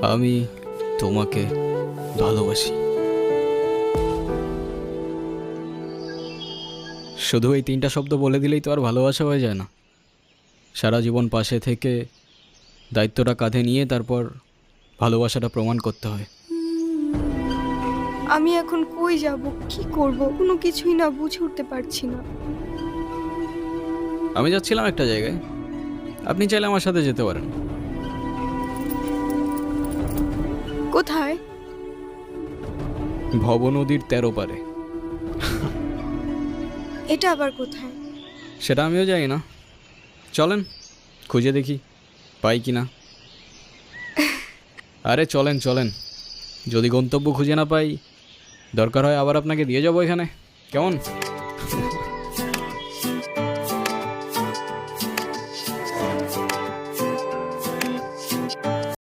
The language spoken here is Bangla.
আমি তোমাকে ভালোবাসি। শুধু এই তিনটা শব্দ বলে দিলেই তো আর ভালোবাসা হয়ে যায় না। সারা জীবন পাশে থেকে দায়িত্বটা কাঁধে নিয়ে তারপর ভালোবাসাটা প্রমাণ করতে হয়। আমি এখন কই যাব, কি করব, কোনো কিছুই না বুঝে উঠতে পারছি না। আমি যাচ্ছিলাম একটা জায়গায়, আপনি চাইলে আমার সাথে যেতে পারেন। কোথায়? ভব নদীর 13 পারে। এটা আবার কোথায়? সেটা আমিও জানি না, চলেন খুঁজে দেখি পাই কি না। আরে চলেন চলেন, যদি গন্তব্য খুঁজে না পাই দরকার হয় আবার আপনাকে দিয়ে যাবো এখানে, কেমন?